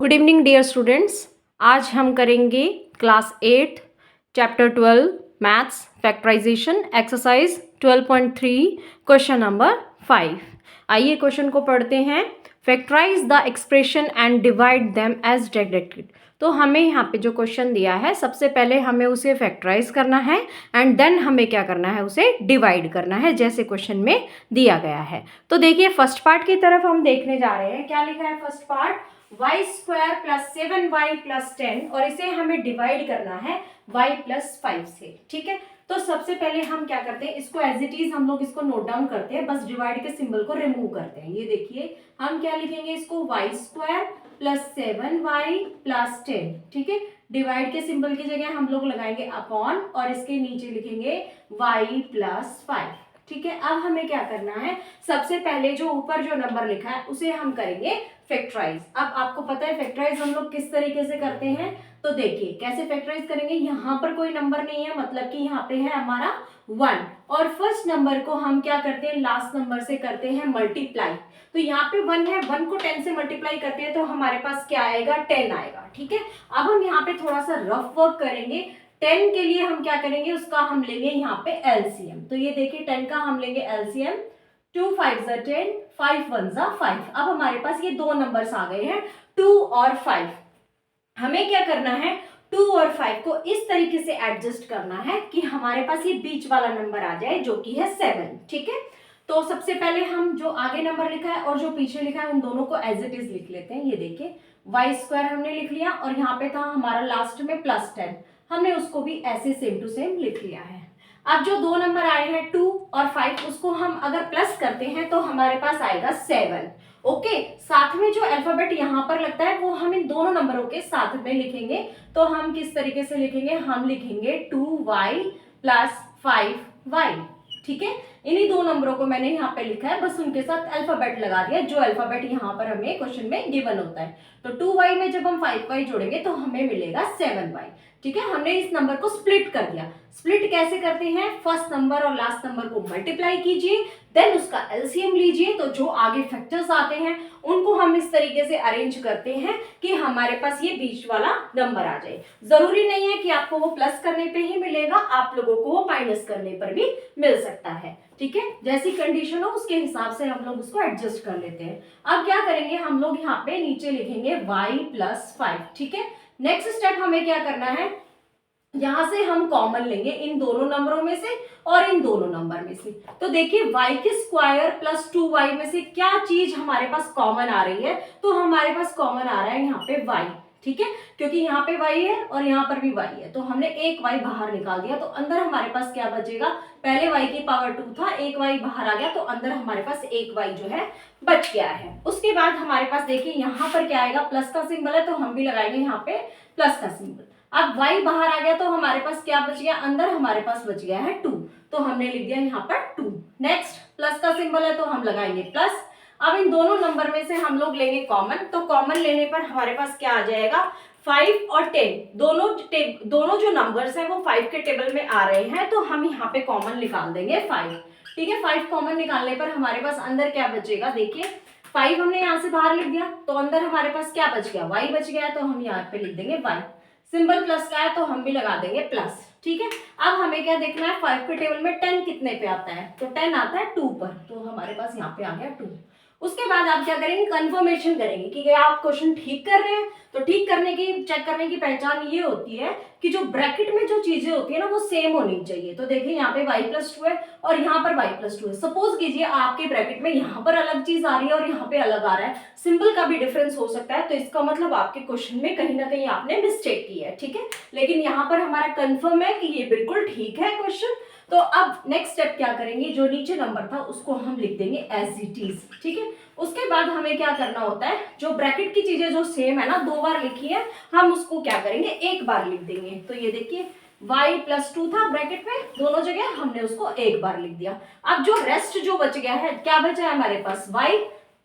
Good evening dear students. आज हम करेंगे class 8 chapter 12 maths factorisation exercise 12.3 question number 5। आइए क्वेश्चन को पढ़ते हैं। Factorise the expression and divide them as directed. तो हमें यहाँ पे जो क्वेश्चन दिया है सबसे पहले हमें उसे फैक्टराइज करना है एंड देन हमें क्या करना है, उसे डिवाइड करना है जैसे क्वेश्चन में दिया गया है। तो देखिए फर्स्ट पार्ट की तरफ हम देखने जा रहे हैं। क्या लिखा है first part? Y square plus 7y plus 10 और इसे हमें डिवाइड करना है y प्लस 5 से। ठीक है, तो सबसे पहले हम क्या करते हैं, इसको एज इट इज हम लोग इसको नोट डाउन करते हैं, बस डिवाइड के सिंबल को रिमूव करते हैं। ये देखिए हम क्या लिखेंगे इसको, Y square plus 7y plus 10। ठीक है, डिवाइड के सिंबल की जगह हम लोग लगाएंगे अपॉन और इसके नीचे लिखेंगे y प्लस 5। ठीक है, अब हमें क्या करना है, सबसे पहले जो ऊपर जो नंबर लिखा है उसे हम करेंगे फैक्टराइज। अब आपको पता है फैक्टराइज हम लोग किस तरीके से करते हैं, तो देखिए कैसे फैक्टराइज करेंगे। यहाँ पर कोई नंबर नहीं है, मतलब कि यहाँ पे है हमारा 1 और फर्स्ट नंबर को हम क्या करते हैं, लास्ट नंबर से करते हैं मल्टीप्लाई। तो यहाँ पे 1 है, 1 को 10 से मल्टीप्लाई करते हैं तो हमारे पास क्या आएगा, 10 आएगा। ठीक है, अब हम यहाँ पे थोड़ा सा रफ वर्क करेंगे। 10 के लिए हम क्या करेंगे, उसका हम लेंगे यहाँ पे एलसीएम। तो ये देखिए 10 का हम लेंगे एलसीएम, 2 5 10, 5 1 5। अब हमारे पास ये दो नंबर्स आ गए हैं 2 और 5। हमें क्या करना है, 2 और 5 को इस तरीके से एडजस्ट करना है कि हमारे पास ये बीच वाला नंबर आ जाए जो कि है 7। ठीक है, तो सबसे पहले हम जो आगे नंबर लिखा है और जो पीछे लिखा है उन दोनों को एज इट इज लिख लेते हैं। ये देखिए वाई स्क्वायर हमने लिख लिया और यहाँ पे था हमारा लास्ट में प्लस 10, हमने उसको भी ऐसे सेम टू सेम लिख लिया है। अब जो दो नंबर आए हैं 2 और 5, उसको हम अगर प्लस करते हैं तो हमारे पास आएगा 7। ओके, साथ में जो अल्फाबेट यहाँ पर लगता है वो हम इन दोनों नंबरों के साथ में लिखेंगे। तो हम किस तरीके से लिखेंगे, हम लिखेंगे 2y प्लस 5y। ठीक है, इन्हीं दो नंबरों को मैंने यहाँ पे लिखा है, बस उनके साथ अल्फाबेट लगा दिया जो अल्फाबेट यहाँ पर हमें क्वेश्चन में गिवन होता है। तो 2y में जब हम 5y जोड़ेंगे तो हमें मिलेगा 7y। ठीक है, हमने इस नंबर को स्प्लिट कर दिया। स्प्लिट कैसे करते हैं, फर्स्ट नंबर और लास्ट नंबर को मल्टीप्लाई कीजिए, देन उसका एलसीएम लीजिए, तो जो आगे फैक्टर्स आते हैं उनको हम इस तरीके से अरेंज करते हैं कि हमारे पास ये बीच वाला नंबर आ जाए। जरूरी नहीं है कि आपको वो प्लस करने पे ही मिलेगा, आप लोगों को वो माइनस करने पर भी मिल सकता है। ठीक है, जैसी कंडीशन हो उसके हिसाब से हम लोग उसको एडजस्ट कर लेते हैं। अब क्या करेंगे, हम लोग यहाँ पे नीचे लिखेंगे y प्लस 5। ठीक है, नेक्स्ट स्टेप हमें क्या करना है, यहां से हम कॉमन लेंगे इन दोनों नंबरों में से और इन दोनों नंबर में से। तो देखिए y के स्क्वायर प्लस 2y में से क्या चीज हमारे पास कॉमन आ रही है, तो हमारे पास कॉमन आ रहा है यहाँ पे y। ठीक है, क्योंकि यहाँ पे y है और यहाँ पर भी y है, तो हमने एक y बाहर निकाल दिया, तो अंदर हमारे पास क्या बचेगा, पहले y की पावर 2 था, एक y बाहर आ गया, तो अंदर हमारे पास एक y जो है बच गया है। उसके बाद हमारे पास देखिए यहाँ पर क्या आएगा, प्लस का सिंबल है तो हम भी लगाएंगे यहाँ पे प्लस का सिंबल। अब y बाहर आ गया तो हमारे पास क्या बच गया, अंदर हमारे पास बच गया है 2, तो हमने लिख दिया यहाँ पर 2। नेक्स्ट प्लस का सिंबल है तो हम लगाएंगे प्लस। अब इन दोनों नंबर में से हम लोग लेंगे कॉमन, तो कॉमन लेने पर हमारे पास क्या आ जाएगा, 5 और 10 दोनों जो नंबर्स हैं वो 5 के टेबल में आ रहे हैं, तो हम यहाँ पे कॉमन निकाल देंगे 5। ठीक है, 5 कॉमन निकालने पर हमारे पास अंदर क्या बचेगा, देखिए 5 हमने यहाँ से बाहर लिख दिया तो अंदर हमारे पास क्या बच गया, y बच गया, तो हम यहाँ पे लिख देंगे y। सिंबल प्लस का है तो हम भी लगा देंगे प्लस। ठीक है, अब हमें क्या देखना है, 5 के टेबल में 10 कितने पे आता है, तो 10 आता है 2 पर, तो हमारे पास यहाँ पे आ गया 2। उसके बाद आप क्या करेंगे, कंफर्मेशन करेंगे कि क्या आप क्वेश्चन ठीक कर रहे हैं। तो ठीक करने की, चेक करने की पहचान ये होती है कि जो ब्रैकेट में जो चीजें होती है ना वो सेम होनी चाहिए। तो देखिए यहाँ पे y प्लस 2 है और यहाँ पर y प्लस 2 है। सपोज कीजिए आपके ब्रैकेट में यहाँ पर अलग चीज आ रही है और यहाँ पे अलग आ रहा है, सिंबल का भी डिफरेंस हो सकता है, तो इसका मतलब आपके क्वेश्चन में कहीं ना कहीं आपने मिस्टेक की है। ठीक है, लेकिन यहाँ पर हमारा कंफर्म है कि ये बिल्कुल ठीक है क्वेश्चन। तो अब नेक्स्ट स्टेप क्या करेंगे, जो नीचे नंबर था उसको हम लिख देंगे एज इट इज। ठीक है, उसके बाद हमें क्या करना होता है, जो ब्रैकेट की चीजें जो सेम है ना, 2 बार लिखी है, हम उसको क्या करेंगे, एक बार लिख देंगे। तो ये देखिए y प्लस 2 था ब्रैकेट में, दोनों जगह हमने उसको एक बार लिख दिया। अब जो रेस्ट जो बच गया है, क्या बचा है हमारे पास, y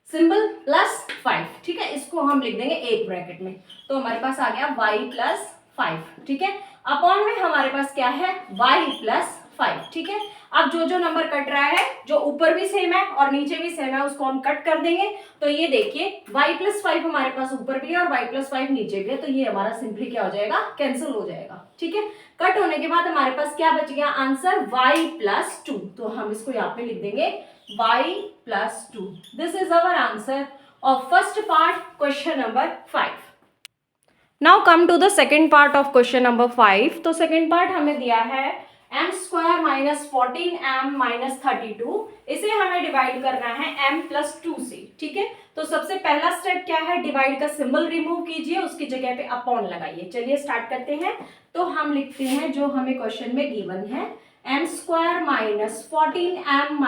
सिंबल प्लस 5। ठीक है, इसको हम लिख देंगे एक ब्रैकेट में, तो हमारे पास आ गया y प्लस 5। ठीक है, अपॉन में हमारे पास क्या है, y प्लस 5, ठीक है। अब जो जो नंबर कट रहा है, जो ऊपर भी सेम है और नीचे भी सेम है, उसको हम कट कर देंगे। तो ये देखिए y+5 हमारे पास ऊपर भी है और y+5 नीचे भी है, तो ये हमारा सिंपली क्या हो जाएगा, कैंसिल हो जाएगा, ठीक है। कट होने के बाद हमारे पास क्या बच गया आंसर, y+2। तो हम इसको यहाँ पे लिख देंगे y+2। This is our answer of first part question number 5। Now come to the second part of question number 5। तो सेकेंड पार्ट हमें दिया है m² - 14m - 32। इसे हमें डिवाइड करना है m+2 से, ठीक है। तो सबसे पहला स्टेप क्या है, डिवाइड का सिंबल रिमूव कीजिए, उसकी जगह पे अपॉन लगाइए। चलिए स्टार्ट करते हैं। तो हम लिखते हैं जो हमें क्वेश्चन में गिवन है, m² - 14m -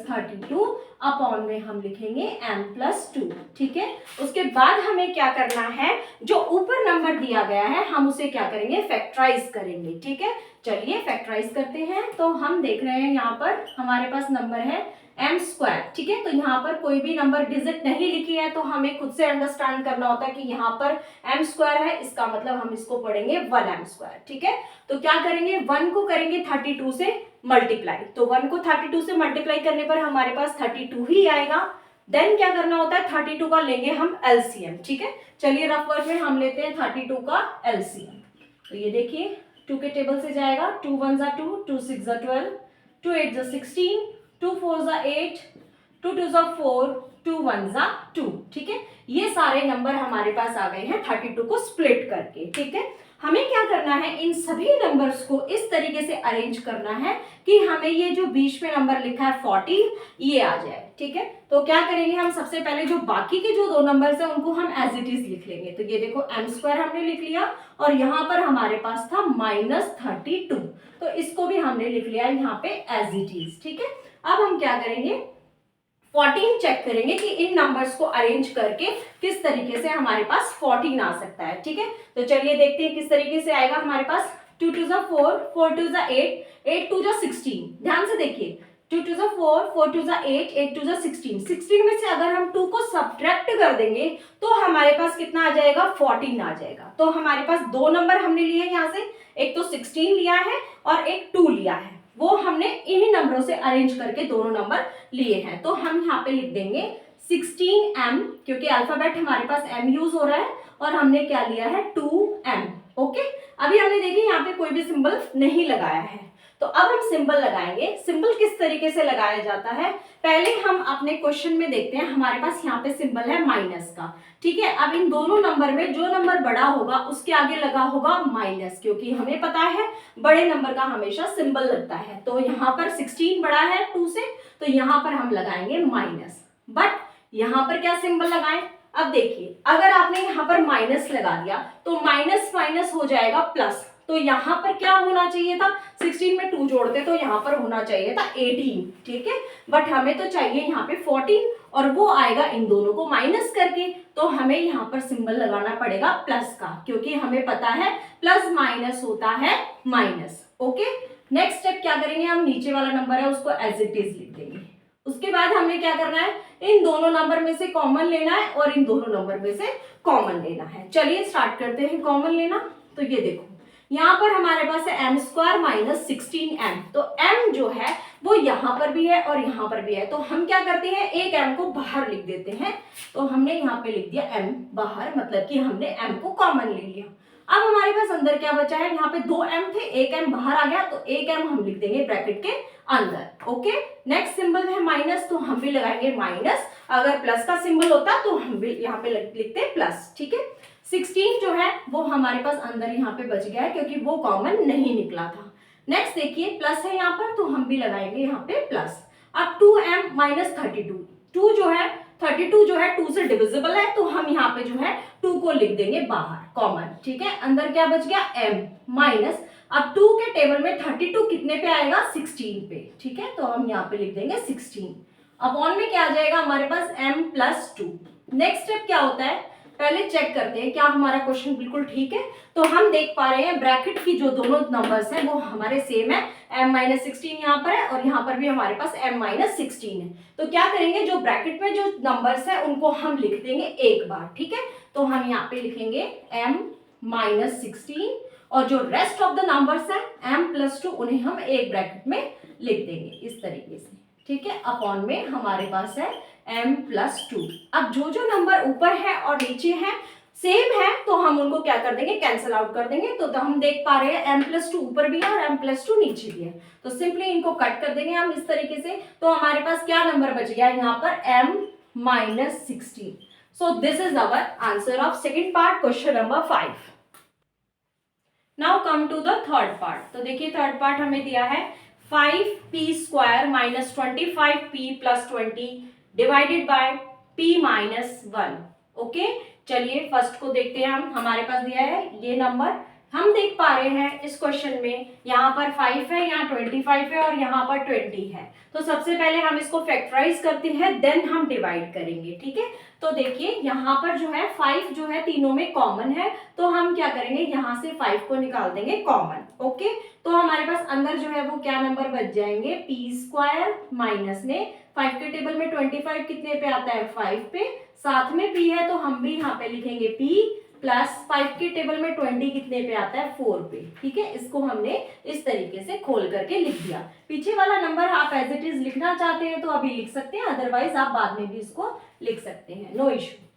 32 अपॉन में हम लिखेंगे m+2, ठीक है। उसके बाद हमें क्या करना है, जो ऊपर नंबर दिया गया है हम उसे क्या करेंगे, फैक्टराइज करेंगे, ठीक है। चलिए फैक्टराइज करते हैं। तो हम देख रहे हैं यहाँ पर हमारे पास नंबर है m², ठीक है। तो यहाँ पर कोई भी नंबर डिजिट नहीं लिखी है, तो हमें खुद से अंडरस्टैंड करना होता है कि यहाँ पर m² है, इसका मतलब हम इसको पढ़ेंगे 1m², ठीक है। तो क्या करेंगे, 1 को करेंगे 32 से मल्टीप्लाई। तो 1 को 32 से मल्टीप्लाई करने पर हमारे पास 32 ही आएगा। देन क्या करना होता है, 32 का लेंगे हम एलसीएम, ठीक है। चलिए रफ वर्क में हम लेते हैं 32 का एलसीएम। तो ये देखिए 2 के टेबल से जाएगा, 2 1 = 2, 2 6 = 12, 2 8 = 16, 2 4 = 8, 2 2 = 4, 2 1 = 2, ठीक है। ये सारे नंबर हमारे पास आ गए हैं 32 को स्प्लिट करके, ठीक है। हमें क्या करना है, इन सभी नंबर्स को इस तरीके से अरेंज करना है कि हमें ये जो बीच में नंबर लिखा है 40 ये आ जाए, ठीक है। तो क्या करेंगे हम, सबसे पहले जो बाकी के जो 2 नंबर्स हैं उनको हम एज इट इज लिख लेंगे। तो ये देखो m² हमने लिख लिया और यहाँ पर हमारे पास था -32, तो इसको भी हमने लिख लिया यहाँ पे एज इट इज, ठीक है। अब हम क्या करेंगे, 14 चेक करेंगे कि इन नंबर्स को अरेंज करके किस तरीके से हमारे पास 14 आ सकता है, ठीक है। तो चलिए देखते हैं किस तरीके से आएगा हमारे पास। 2 2 = 4, 4 2 = 8, 8 2 = 16। ध्यान से देखिए 2 2 = 4, 4 2 = 8, 8 2 = 16। 16 में से अगर हम 2 को सब्ट्रैक्ट कर देंगे तो हमारे पास कितना आ जाएगा, 14 आ जाएगा। तो हमारे पास 2 नंबर हमने लिए यहाँ से, एक तो 16 लिया है और एक 2 लिया है, वो हमने इन्हीं नंबरों से अरेंज करके दोनों नंबर लिए हैं। तो हम यहाँ पे लिख देंगे 16m, क्योंकि अल्फाबेट हमारे पास m यूज हो रहा है और हमने क्या लिया है 2m, ओके। अभी हमने देखिए यहाँ पे कोई भी सिंबल नहीं लगाया है, तो अब हम सिंबल लगाएंगे। सिंबल किस तरीके से लगाया जाता है, पहले हम अपने क्वेश्चन में देखते हैं। हमारे पास यहाँ पे सिंबल है माइनस का, ठीक है। अब इन दोनों नंबर में जो नंबर बड़ा होगा उसके आगे लगा होगा माइनस, क्योंकि हमें पता है बड़े नंबर का हमेशा सिंबल लगता है। तो यहाँ पर 16 बड़ा है 2 से, तो यहाँ पर हम लगाएंगे माइनस। बट यहाँ पर क्या सिंबल लगाएं, अब देखिए अगर आपने यहाँ पर माइनस लगा दिया तो माइनस माइनस हो जाएगा प्लस। तो यहाँ पर क्या होना चाहिए था, 16 में 2 जोड़ते तो यहाँ पर होना चाहिए था 18, ठीक है। बट हमें तो चाहिए यहाँ पे 14 और वो आएगा इन दोनों को माइनस करके। तो हमें यहाँ पर सिंबल लगाना पड़ेगा प्लस का, क्योंकि हमें पता है प्लस माइनस होता है माइनस, ओके। नेक्स्ट स्टेप क्या करेंगे, हम नीचे वाला नंबर है उसको एज इट इज लिख देंगे। उसके बाद हमने क्या करना है, इन दोनों नंबर में से कॉमन लेना है और इन दोनों नंबर में से कॉमन लेना है। चलिए स्टार्ट करते हैं कॉमन लेना। तो ये देखो यहाँ पर हमारे पास है m² - 16m। तो m जो है वो यहाँ पर भी है और यहाँ पर भी है, तो हम क्या करते हैं, एक m को बाहर लिख देते हैं। तो हमने यहाँ पे लिख दिया m बाहर, मतलब कि हमने m को कॉमन ले लिया। अब हमारे पास अंदर क्या बचा है, यहाँ पे 2m थे, एक m बाहर आ गया, तो एक m हम लिख देंगे ब्रैकेट के अंदर, ओके। नेक्स्ट सिंबल है माइनस, तो हम भी लगाएंगे माइनस। अगर प्लस का सिंबल होता तो हम भी यहाँ पे लिखते प्लस, ठीक है। 16 जो है वो हमारे पास अंदर यहाँ पे बच गया है, क्योंकि वो कॉमन नहीं निकला था। नेक्स्ट देखिए प्लस है यहाँ पर, तो हम भी लगाएंगे यहाँ पे प्लस। अब 2m - 32, 2 जो है 32 जो है 2 से डिविजिबल है, तो हम यहाँ पे जो है 2 को लिख देंगे बाहर कॉमन, ठीक है। अंदर क्या बच गया m माइनस। अब 2 के टेबल में 32 कितने पे आएगा, 16 पे, ठीक है। तो हम यहाँ पे लिख देंगे 16। अपॉन में क्या आ जाएगा हमारे पास m+2। नेक्स्ट स्टेप क्या होता है, पहले चेक करते हैं क्या हमारा क्वेश्चन बिल्कुल ठीक है। तो हम देख पा रहे हैं ब्रैकेट की जो दोनों नंबर्स हैं वो हमारे सेम है, m-16 यहाँ पर है और यहाँ पर भी हमारे पास m-16 है। तो क्या करेंगे, जो ब्रैकेट में जो नंबर्स है उनको हम लिख देंगे एक बार, ठीक है। तो हम यहाँ पे लिखेंगे m-16 और जो रेस्ट ऑफ द नंबर्स है m+2 उन्हें हम एक ब्रैकेट में लिख देंगे इस तरीके से, ठीक है। अपॉन में हमारे पास है m+2। अब जो जो नंबर ऊपर है और नीचे है सेम है तो हम उनको क्या कर देंगे, कैंसिल आउट कर देंगे। तो हम देख पा रहे हैं m+2 ऊपर भी है और m+2 नीचे भी है, तो सिंपली इनको कट कर देंगे हम इस तरीके से। तो हमारे पास क्या नंबर बच गया यहाँ पर m-16। So this is our answer of second part, question number 5। Now come to the third part. तो देखिए थर्ड पार्ट हमें दिया है 5p² - 25p + 20 divided by p-1। Okay, चलिए फर्स्ट को देखते हैं हम। हमारे पास दिया है ये नंबर, हम देख पा रहे हैं इस क्वेश्चन में यहाँ पर 5 है, यहाँ 25 है और यहाँ पर 20 है। तो सबसे पहले हम इसको फैक्टराइज करते हैं, देन हम डिवाइड करेंगे, ठीक है। तो देखिए यहाँ पर जो है 5 जो है तीनों में कॉमन है, तो हम क्या करेंगे यहाँ से 5 को निकाल देंगे कॉमन। ओके, तो हमारे पास अंदर जो है वो क्या नंबर बच जाएंगे, p² माइनस में 5 के टेबल में 25 कितने पे आता है, 5 पे, साथ में p है तो हम भी यहाँ पे लिखेंगे p प्लस 5 के टेबल में 20 कितने पे आता है, 4 पे, ठीक है। इसको हमने इस तरीके से खोल करके लिख दिया। पीछे वाला नंबर आप एज इट इज लिखना चाहते हैं तो अभी लिख सकते हैं, अदरवाइज आप बाद में भी इसको लिख सकते हैं, नो इशू।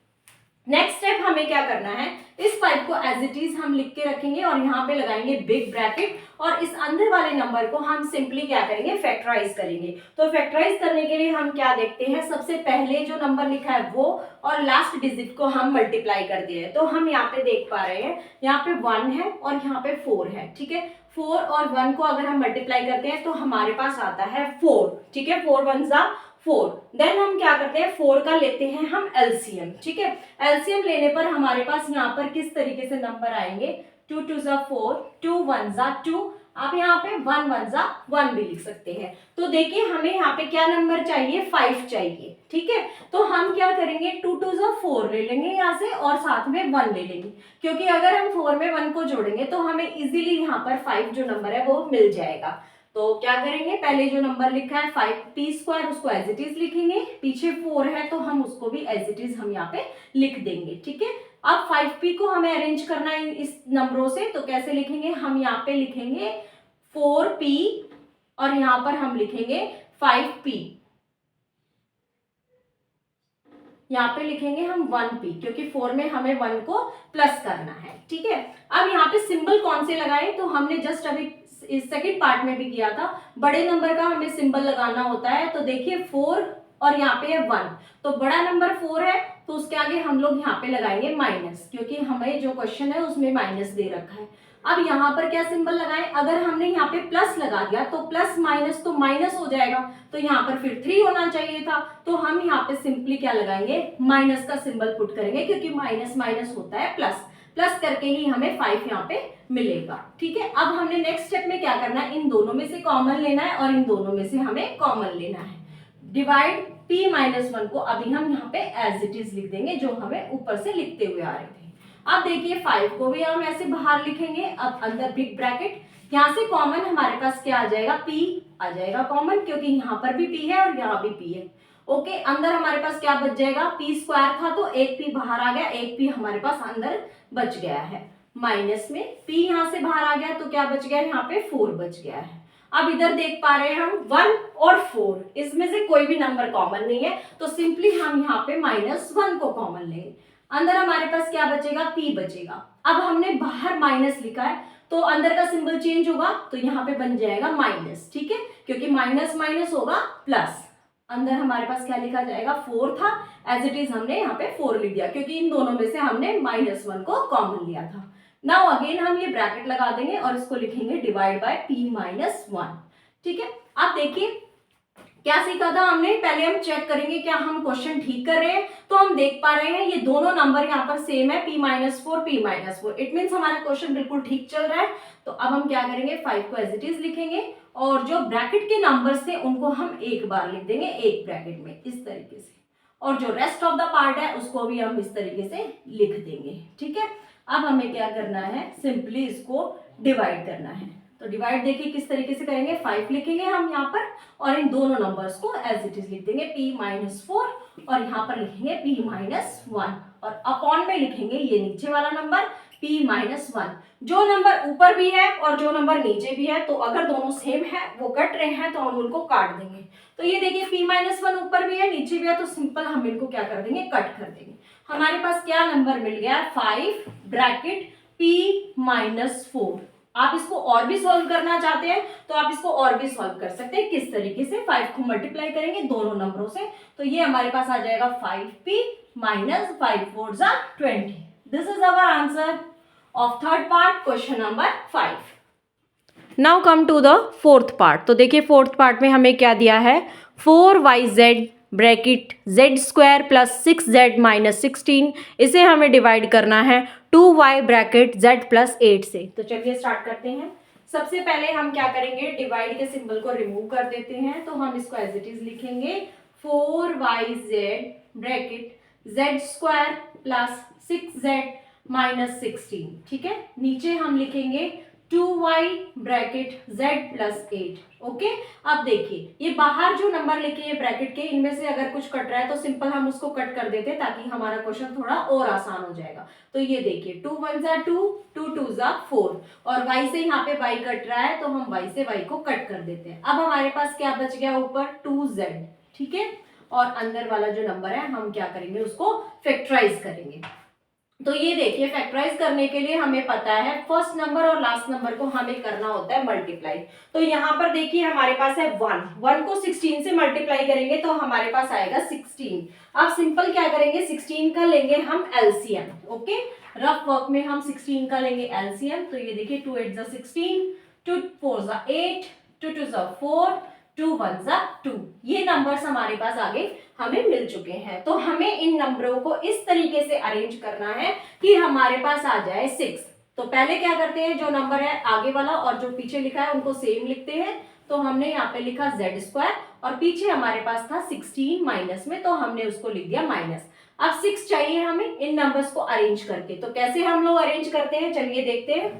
नेक्स्ट स्टेप हमें क्या करना है, इस 5 को एज इट इज हम लिख के रखेंगे और यहाँ पे लगाएंगे बिग ब्रैकेट और इस अंदर वाले नंबर को हम सिंपली क्या करेंगे, फैक्टराइज करेंगे। तो फैक्टराइज करने के लिए हम क्या देखते हैं, सबसे पहले जो नंबर लिखा है वो और लास्ट डिजिट को हम मल्टीप्लाई कर दिए। तो हम यहाँ पे देख पा रहे हैं यहाँ पे 1 है और यहाँ पे 4 है, ठीक है। 4 और 1 को अगर हम मल्टीप्लाई करते हैं तो हमारे पास आता है 4, ठीक है। 4 1 जा 4। देन हम क्या करते हैं, 4 का लेते हैं हम एलसीएम, ठीक है। एलसीएम लेने पर हमारे पास यहाँ पर किस तरीके से नंबर आएंगे, 2 2 जा 4, 2 1 जा 2, आप यहाँ पे 1 1 जा 1 भी लिख सकते हैं। तो देखिए हमें यहाँ पे क्या नंबर चाहिए, 5 चाहिए, ठीक है। तो हम क्या करेंगे, 2 2 जा 4 ले लेंगे यहाँ से और साथ में 1 ले लेंगे, क्योंकि अगर हम 4 में 1 को जोड़ेंगे तो हमें इजीली यहाँ पर 5 जो नंबर है वो मिल जाएगा। तो क्या करेंगे, पहले जो नंबर लिखा है 5p² उसको एज इट इज लिखेंगे, पीछे 4 है तो हम उसको भी एज इट इज हम यहाँ पे लिख देंगे, ठीक है। अब 5p को हमें अरेंज करना है इस नंबरों से, तो कैसे लिखेंगे, हम यहाँ पे लिखेंगे 4p और यहाँ पर हम लिखेंगे 5p, यहाँ पे लिखेंगे हम 1p क्योंकि 4 में हमें 1 को प्लस करना है, ठीक है। अब यहाँ पे सिंबल कौन से लगाए, तो हमने जस्ट अभी इस सेकंड पार्ट में भी किया था, बड़े नंबर का हमें सिंबल लगाना होता है। तो देखिए 4 और यहाँ पे है 1, तो बड़ा नंबर 4 है तो उसके आगे हम लोग यहाँ पे लगाएंगे माइनस, क्योंकि हमें जो क्वेश्चन है उसमें माइनस दे रखा है। अब यहाँ पर क्या सिंबल लगाएं, अगर हमने यहाँ पे प्लस लगा दिया तो प्लस माइनस तो माइनस हो जाएगा, तो यहाँ पर फिर 3 होना चाहिए था, तो हम यहाँ पे सिंपली क्या लगाएंगे, माइनस का सिंबल पुट करेंगे, क्योंकि माइनस माइनस होता है प्लस, प्लस करके ही हमें 5 यहाँ पे मिलेगा, ठीक है। अब हमने नेक्स्ट स्टेप में क्या करना है, इन दोनों में से कॉमन लेना है और इन दोनों में से हमें कॉमन लेना है। डिवाइड p-1 को अभी हम यहाँ पे एज इट इज लिख देंगे, जो हमें ऊपर से लिखते हुए आ रहे थे। अब देखिए 5 को भी हम ऐसे बाहर लिखेंगे, अब अंदर बिग ब्रैकेट, यहाँ से कॉमन हमारे पास क्या आ जाएगा, p आ जाएगा कॉमन, क्योंकि यहाँ पर भी p है और यहाँ भी p है। ओके, अंदर हमारे पास क्या बच जाएगा, p² था तो एक p बाहर आ गया, एक p हमारे पास अंदर बच गया है, माइनस में p यहाँ से बाहर आ गया तो क्या बच गया, यहाँ पे 4 बच गया है। अब इधर देख पा रहे हैं हम 1 और 4, इसमें से कोई भी नंबर कॉमन नहीं है, तो सिंपली हम यहाँ पे -1 को कॉमन लेंगे। अंदर हमारे पास क्या बचेगा, p बचेगा। अब हमने बाहर माइनस लिखा है तो अंदर का सिंबल चेंज होगा, तो यहाँ पे बन जाएगा माइनस, ठीक है, क्योंकि माइनस माइनस होगा प्लस। अंदर हमारे पास क्या लिखा जाएगा, 4 था, एज इट इज हमने यहाँ पे 4 लिख दिया, क्योंकि इन दोनों में से हमने -1 को कॉमन लिया था। नाउ अगेन हम ये ब्रैकेट लगा देंगे और इसको लिखेंगे डिवाइड बाय p-1, ठीक है। अब देखिए क्या सीखा था हमने, पहले हम चेक करेंगे क्या हम क्वेश्चन ठीक कर रहे हैं। तो हम देख पा रहे हैं ये दोनों नंबर यहाँ पर सेम है, p-4 p-4, इट मीन्स हमारा क्वेश्चन बिल्कुल ठीक चल रहा है। तो अब हम क्या करेंगे, 5 को एज इट इज लिखेंगे और जो ब्रैकेट के नंबर्स थे उनको हम एक बार लिख देंगे एक ब्रैकेट में इस तरीके से, और जो रेस्ट ऑफ द पार्ट है उसको भी हम इस तरीके से लिख देंगे, ठीक है। अब हमें क्या करना है, सिंपली इसको डिवाइड करना है। तो डिवाइड देखिए किस तरीके से करेंगे, 5 लिखेंगे हम यहाँ पर और इन दोनों नंबर्स को एज इट इज लिख देंगे p-4 और यहाँ पर लिखेंगे p-1 और अपॉन में लिखेंगे ये नीचे वाला नंबर p माइनस 1। जो नंबर ऊपर भी है और जो नंबर नीचे भी है, तो अगर दोनों सेम है, वो कट रहे हैं, तो हम उनको काट देंगे। तो ये देखिए p माइनस 1 ऊपर भी है नीचे भी है, तो सिंपल हम इनको क्या कर देंगे, कट कर देंगे। हमारे पास क्या नंबर मिल गया, 5 ब्रैकेट p माइनस 4। आप इसको और भी सॉल्व करना चाहते हैं तो आप इसको और भी सॉल्व कर सकते हैं। किस तरीके से, 5 को मल्टीप्लाई करेंगे दोनों नंबरों से, तो ये हमारे पास आ जाएगा 5p माइनस 5 4 जा 20। This is our answer of third part, question number 5। Now come to the fourth part. तो देखिए फोर्थ पार्ट में हमें क्या दिया है, 4yz bracket Z square plus 6z minus 16, इसे हमें डिवाइड करना है 2y ब्रैकेट z प्लस 8 से। तो चलिए स्टार्ट करते हैं। सबसे पहले हम क्या करेंगे, डिवाइड के सिंबल को रिमूव कर देते हैं। तो हम इसको एज इट इज लिखेंगे 4yz bracket z square plus 6z minus 16, ठीक है। नीचे हम लिखेंगे 2y bracket z plus 8। Okay, अब देखिए ये बाहर जो नंबर लिखे हैं ब्रैकेट के, इनमें से अगर कुछ कट रहा है तो सिंपल हम उसको कट कर देते हैं ताकि हमारा क्वेश्चन थोड़ा और आसान हो जाएगा। तो ये देखिए 2 1 जा 2, 2 2 जा 4, और y से यहाँ पे y कट रहा है तो हम y से y को कट कर देते हैं। अब हमारे पास क्या बच गया, ऊपर 2z, ठीक है, और अंदर वाला जो नंबर है हम क्या करेंगे, उसको फैक्टराइज करेंगे। तो ये देखिए फैक्टराइज करने के लिए हमें पता है फर्स्ट नंबर और लास्ट नंबर को हमें करना होता है मल्टीप्लाई। तो यहाँ पर देखिए हमारे पास है 1 को 16 से मल्टीप्लाई करेंगे तो हमारे पास आएगा 16। अब सिंपल क्या करेंगे, 16 का लेंगे हम एलसीएम। ओके, रफ वर्क में हम 16 का लेंगे एलसीएम। तो ये देखिए 2 8 जा 16, 2 4 जा 8, 2 2 जा 4, 2 1 जा 2। ये नंबर्स हमारे पास आगे हमें मिल चुके हैं। तो हमें इन नंबरों को इस तरीके से अरेंज करना है कि हमारे पास आ जाए 6। तो पहले क्या करते हैं, जो नंबर है आगे वाला और जो पीछे लिखा है उनको सेम लिखते हैं। तो हमने यहाँ पे लिखा z स्क्वायर और पीछे हमारे पास था 16 माइनस में, तो हमने उसको लिख दिया माइनस। अब 6 चाहिए हमें इन नंबर्स को अरेंज करके। तो कैसे हम लोग अरेंज करते हैं, चलिए देखते हैं।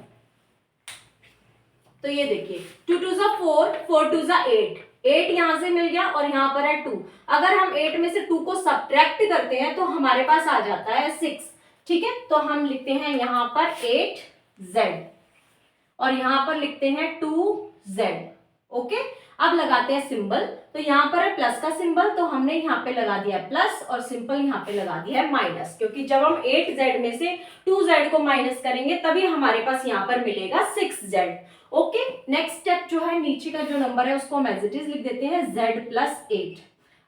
तो ये देखिए 2 2 जा 4, 4 2 जा 8, 8 यहां से मिल गया और यहाँ पर है 2। अगर हम 8 में से 2 को सब्ट्रैक्ट करते हैं तो हमारे पास आ जाता है 6, ठीक है। तो हम लिखते हैं यहाँ पर 8z और यहाँ पर लिखते हैं 2z। ओके, अब लगाते हैं सिंबल। तो यहाँ पर है प्लस का सिंबल, तो हमने यहाँ पे लगा दिया प्लस और सिंपल यहाँ पे लगा दिया है माइनस, क्योंकि जब हम 8z में से 2z को माइनस करेंगे तभी हमारे पास यहाँ पर मिलेगा 6z। ओके, नेक्स्ट स्टेप जो है, नीचे का जो नंबर है उसको हम एज इट इज लिख देते हैं z प्लस 8।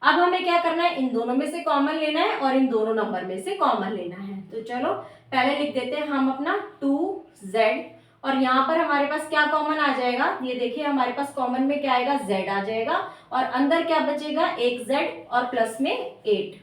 अब हमें क्या करना है, इन दोनों में से कॉमन लेना है और इन दोनों नंबर में से कॉमन लेना है। तो चलो पहले लिख देते हैं हम अपना 2z और यहाँ पर हमारे पास क्या कॉमन आ जाएगा, ये देखिए हमारे पास कॉमन में क्या आएगा, z आ जाएगा और अंदर क्या बचेगा, एक z और प्लस में 8,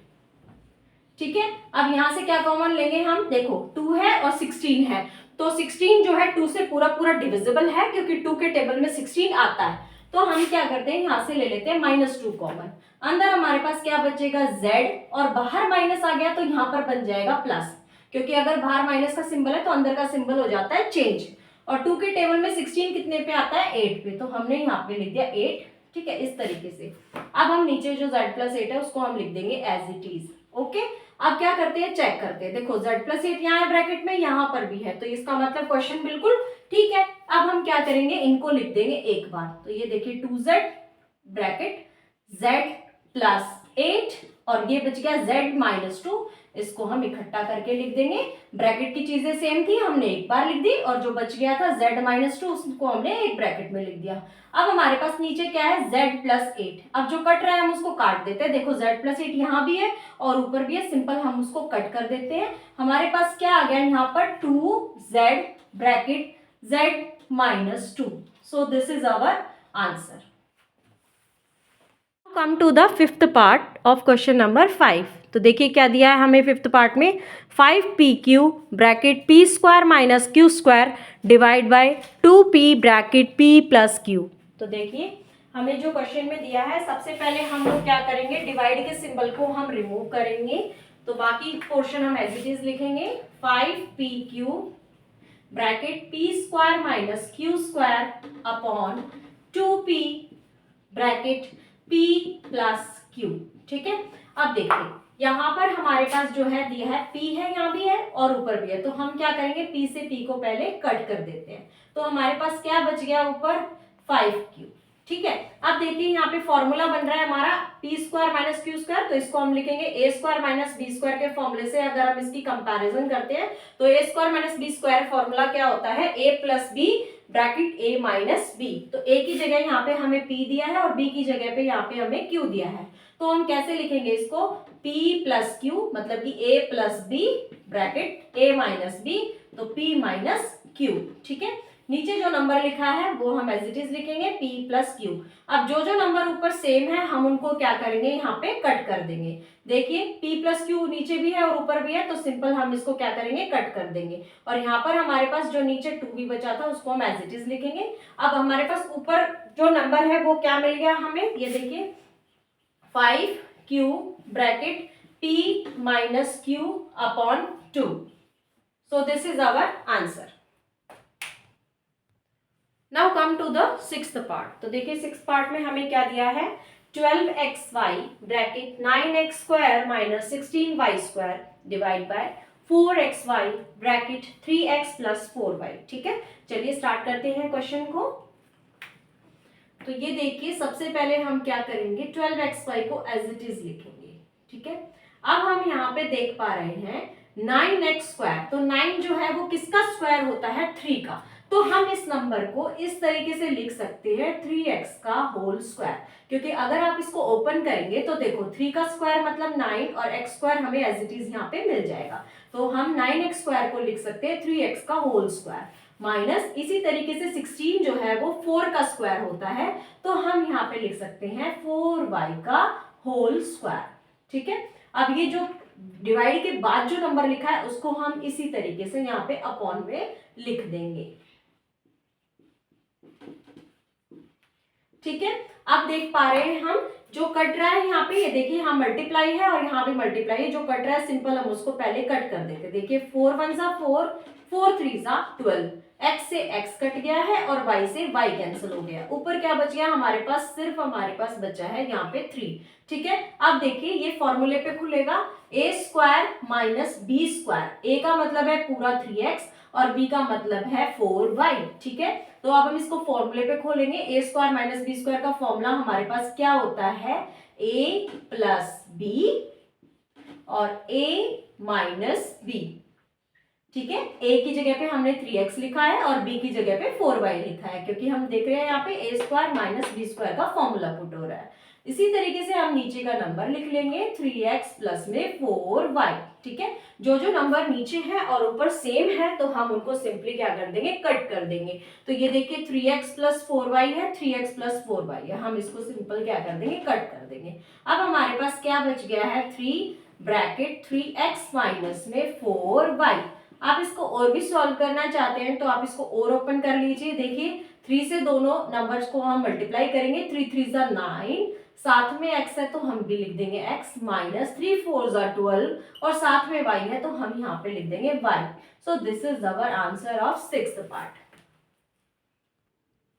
ठीक है। अब यहाँ से क्या कॉमन लेंगे हम, देखो 2 है और 16 है, तो 16 जो है 2 से पूरा पूरा डिविजिबल है क्योंकि 2 के टेबल में 16 आता है। तो हम क्या करते हैं, यहाँ से ले लेते हैं -2 कॉमन। अंदर हमारे पास क्या बचेगा, z, और बाहर माइनस आ गया तो यहाँ पर बन जाएगा प्लस, क्योंकि अगर बाहर माइनस का सिंबल है तो अंदर का सिंबल हो जाता है चेंज। और 2 के टेबल में 16 कितने पे आता है, 8 पे, तो हमने यहाँ पे लिख दिया 8, ठीक है, इस तरीके से। अब हम नीचे जो z प्लस 8 है उसको हम लिख देंगे एज इट इज। ओके, अब क्या करते हैं, चेक करते हैं। देखो z प्लस 8 यहाँ है ब्रैकेट में, यहाँ पर भी है, तो इसका मतलब क्वेश्चन बिल्कुल ठीक है। अब हम क्या करेंगे, इनको लिख देंगे एक बार। तो ये देखिए 2z ब्रैकेट z प्लस 8 और ये बच गया z माइनस 2, इसको हम इकट्ठा करके लिख देंगे। ब्रैकेट की चीजें सेम थी, हमने एक बार लिख दी और जो बच गया था z माइनस 2 उसको हमने एक ब्रैकेट में लिख दिया। अब हमारे पास नीचे क्या है, z प्लस 8। अब जो कट रहा है हम उसको काट देते हैं। देखो z प्लस 8 यहाँ भी है और ऊपर भी है, सिंपल हम उसको कट कर देते हैं। हमारे पास क्या आ गया यहाँ पर, 2z bracket z minus 2। So this is our answer. Come to the fifth part of question number 5। तो देखिए क्या दिया है हमें फिफ्थ पार्ट में, 5pq bracket p square minus q square divide by 2p bracket p plus q। तो देखिए हमें जो क्वेश्चन में दिया है, सबसे पहले हम लोग क्या करेंगे, डिवाइड के सिंबल को हम रिमूव करेंगे। तो बाकी पोर्शन हम एज इट इज लिखेंगे 5pq bracket p square minus q square upon 2p bracket p plus q, ठीक है। अब देखिए यहाँ पर हमारे पास जो है दिया है p है, यहाँ भी है और ऊपर भी है, तो हम क्या करेंगे p से p को पहले कट कर देते हैं। तो हमारे पास क्या बच गया ऊपर 5q। ठीक है, अब देखिए यहाँ पे फॉर्मूला बन रहा है हमारा p square minus Q square, तो इसको हम लिखेंगे a square minus b square के फॉर्मूले से अगर हम इसकी कंपैरिजन करते हैं तो a square minus b square formula क्या होता है, a plus b bracket a minus b। तो a की जगह यहाँ पे हमें p दिया है और b की जगह पे यहाँ पे हमें q दिया है, तो हम कैसे लिखेंगे इसको, p प्लस q मतलब कि a plus b bracket a minus b, तो p माइनस q। ठीक है, नीचे जो नंबर लिखा है वो हम एज इट इज लिखेंगे p प्लस क्यू। अब जो जो नंबर ऊपर सेम है हम उनको क्या करेंगे, यहाँ पे कट कर देंगे। देखिए p प्लस क्यू नीचे भी है और ऊपर भी है, तो सिंपल हम इसको क्या करेंगे, कट कर देंगे। और यहाँ पर हमारे पास जो नीचे 2b बचा था उसको हम एज इट इज लिखेंगे। अब हमारे पास ऊपर जो नंबर है वो क्या मिल गया हमें, ये देखिए 5q bracket p minus q upon 2। So this is our answer. Now come to the sixth part. तो देखिए सिक्स्थ पार्ट में हमें क्या दिया है, 12xy bracket 9x square minus 16y square divide by 4xy bracket 3x plus 4y। ठीक है, चलिए स्टार्ट करते हैं क्वेश्चन को। तो ये देखिए सबसे पहले हम क्या करेंगे, 12xy को एज इट इज लिखेंगे। ठीक है, अब हम यहाँ पे देख पा रहे हैं 9x स्क्वायर, तो 9 जो है वो किसका स्क्वायर होता है, 3 का। तो हम इस नंबर को इस तरीके से लिख सकते हैं 3x का होल स्क्वायर, क्योंकि अगर आप इसको ओपन करेंगे तो देखो 3 का स्क्वायर मतलब 9 और x स्क्वायर हमें एज इट इज यहाँ पे मिल जाएगा। तो हम 9x स्क्वायर को लिख सकते हैं 3x का होल स्क्वायर माइनस, इसी तरीके से 16 जो है वो 4 का स्क्वायर होता है, तो हम यहाँ पे लिख सकते हैं 4y का होल स्क्वायर। ठीक है, अब ये जो डिवाइड के बाद जो नंबर लिखा है उसको हम इसी तरीके से यहाँ पे अपॉन में लिख देंगे। ठीक है, अब देख पा रहे हैं हम जो कट रहा है यहाँ पे, ये देखिए यहाँ मल्टीप्लाई है और यहाँ भी मल्टीप्लाई है, जो कट रहा है सिंपल हम उसको पहले कट कर देते। देखिए 4 1 जा 4, 4 3 जा 12, x से x कट गया है और y से y कैंसिल हो गया। ऊपर क्या बच गया हमारे पास, सिर्फ हमारे पास बचा है यहाँ पे 3। ठीक है, अब देखिए ये फॉर्मूले पे खुलेगा, a square minus b square, a का मतलब है पूरा 3x और b का मतलब है 4y। ठीक है, तो अब हम इसको फॉर्मूले पे खोलेंगे, a square minus b square का फॉर्मूला हमारे पास क्या होता है, a प्लस b और a माइनस b। ठीक है, a की जगह पे हमने 3x लिखा है और b की जगह पे 4y लिखा है, क्योंकि हम देख रहे हैं यहाँ पे a square minus b square का फॉर्मूला पुट हो रहा है। इसी तरीके से हम नीचे का नंबर लिख लेंगे 3x प्लस में 4y। ठीक है, जो जो नंबर नीचे है और ऊपर सेम है तो हम उनको सिंपली क्या कर देंगे, कट कर देंगे। तो ये देखिए 3x प्लस 4y है, 3x प्लस 4y है, हम इसको सिंपल क्या कर देंगे, कट कर देंगे। अब हमारे पास क्या बच गया है, 3 ब्रैकेट 3x माइनस में 4y। आप इसको और भी सॉल्व करना चाहते हैं तो आप इसको और ओपन कर लीजिए। देखिए 3 से दोनों नंबर्स को हम मल्टीप्लाई करेंगे, 3 3 जा 9, साथ में x है तो हम भी लिख देंगे x माइनस 3 4 जा 12 और साथ में y है तो हम यहाँ पे लिख देंगे y। So this is our answer of sixth part.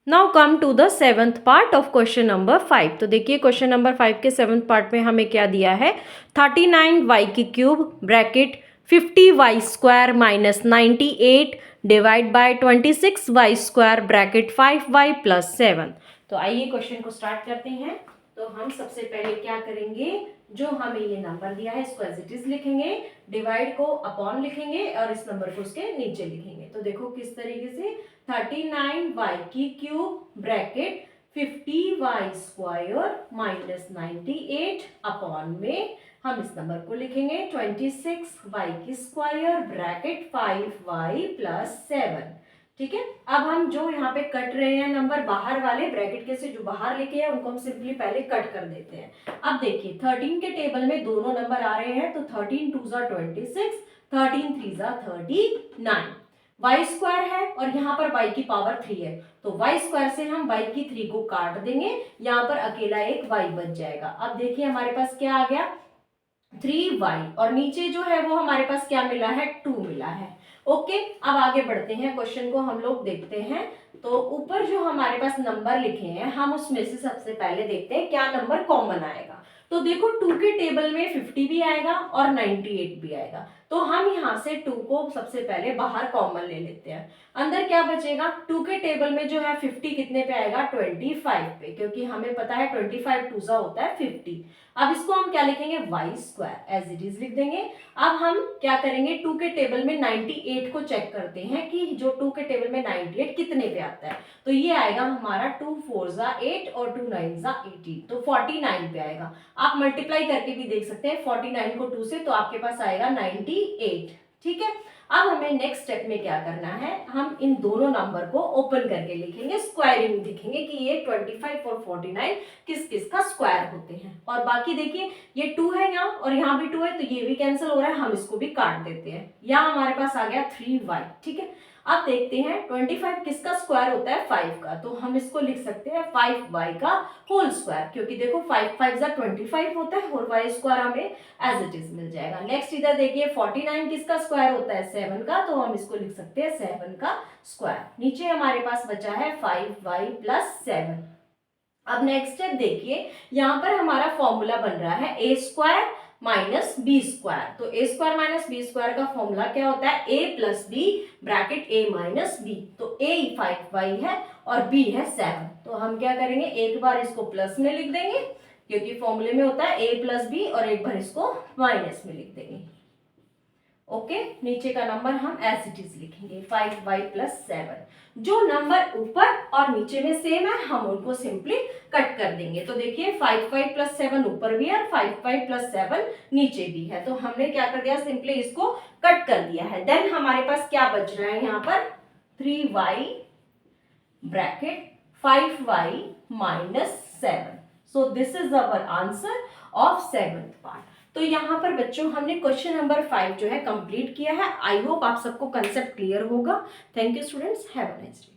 Now come to the seventh part of question number 5। तो देखिए क्वेश्चन नंबर 5 के सेवंथ पार्ट में हमें क्या दिया है, 39y की cube bracket 50y square minus 98 divide by 26y square bracket 5y plus 7। तो आइए क्वेश्चन को स्टार्ट करते हैं। तो हम सबसे पहले क्या करेंगे, जो हमें ये नंबर दिया है इसको एज इट इज लिखेंगे, डिवाइड को अपॉन लिखेंगे और इस नंबर को उसके नीचे लिखेंगे। तो देखो किस तरीके से, 39y की cube bracket 50y square minus 98 upon में हम इस नंबर को लिखेंगे 26y की स्क्वायर ब्रैकेट 5y प्लस 7। ठीक है, अब हम जो यहाँ पे कट रहे हैं नंबर बाहर वाले ब्रैकेट के से जो बाहर लिखे हैं उनको हम सिंपली पहले कट कर देते हैं। अब देखिए 13 के टेबल में दोनों नंबर आ रहे हैं, तो 13 2 जा 26, 13 3 जा 39, y स्क्वायर है और यहाँ पर y की पावर 3 है, तो y स्क्वायर से हम y की 3 को काट देंगे, यहाँ पर अकेला एक y बच जाएगा। अब देखिए हमारे पास क्या आ गया, 3y और नीचे जो है वो हमारे पास क्या मिला है, 2 मिला है। ओके, अब आगे बढ़ते हैं, क्वेश्चन को हम लोग देखते हैं। तो ऊपर जो हमारे पास नंबर लिखे हैं हम उसमें से सबसे पहले देखते हैं क्या नंबर कॉमन आएगा। तो देखो 2 के टेबल में 50 भी आएगा और 98 भी आएगा, तो हम यहाँ से 2 को सबसे पहले बाहर कॉमन ले लेते हैं। अंदर क्या बचेगा, 2 के टेबल में जो है 50 कितने पे आएगा, 25 पे, क्योंकि हमें पता है 25 टूजा होता है 50। अब इसको हम क्या लिखेंगे, Y square as it is लिख देंगे। अब हम क्या करेंगे, 2 के टेबल में 98 को चेक करते हैं कि जो 2 के टेबल में 98 कितने पे आता है। तो ये आएगा हमारा 2 4 जा 8 और 2 9 जा 18, तो 49 पे आएगा। आप मल्टीप्लाई करके भी देख सकते हैं 49 को 2 से, तो आपके पास आएगा 98। ठीक है, अब हमें नेक्स्ट स्टेप में क्या करना है, हम इन दोनों नंबर को ओपन करके लिखेंगे, स्क्वायरिंग दिखेंगे कि ये 25 और 49 किस किस का स्क्वायर होते हैं। और बाकी देखिए ये 2 है यहाँ और यहाँ भी 2 है, तो ये भी कैंसिल हो रहा है, हम इसको भी काट देते हैं। यहाँ हमारे पास आ गया 3y। ठीक है, अब देखते हैं 25 किसका स्क्वायर होता है, 5 का, तो हम इसको लिख सकते हैं 5y का होल स्क्वायर, क्योंकि देखो 5 5 जा 25 होता है और y स्क्वायर हमें एज इट इज मिल जाएगा। नेक्स्ट इधर देखिए 49 किसका स्क्वायर होता है, 7 का, तो हम इसको लिख सकते हैं 7 का स्क्वायर। नीचे हमारे पास बचा है 5y प्लस 7। अब नेक्स्ट स्टेप देखिए, यहाँ पर हमारा फॉर्मूला बन रहा है ए स्क्वायर माइनस बी स्क्वायर। तो ए स्क्वायर माइनस बी स्क्वायर का फॉर्मूला क्या होता है, ए प्लस बी ब्रैकेट ए माइनस बी। तो ए 5y है और बी है 7, तो हम क्या करेंगे, एक बार इसको प्लस में लिख देंगे क्योंकि फॉर्मूले में होता है ए प्लस बी, और एक बार इसको माइनस में लिख देंगे। ओके, नीचे का नंबर हम एज इट इज लिखेंगे 5y प्लस 7। जो नंबर ऊपर और नीचे में सेम है हम उनको सिंपली कट कर देंगे। तो देखिए 5y प्लस 7 ऊपर भी है और 5y प्लस 7 नीचे भी है, तो हमने क्या कर दिया, सिंपली इसको कट कर दिया है। देन हमारे पास क्या बच रहा है यहाँ पर, 3y bracket 5y minus 7। So this is our answer of 7th part. तो यहाँ पर बच्चों हमने क्वेश्चन नंबर 5 जो है कंप्लीट किया है। आई होप आप सबको कंसेप्ट क्लियर होगा। Thank you students, have a nice day.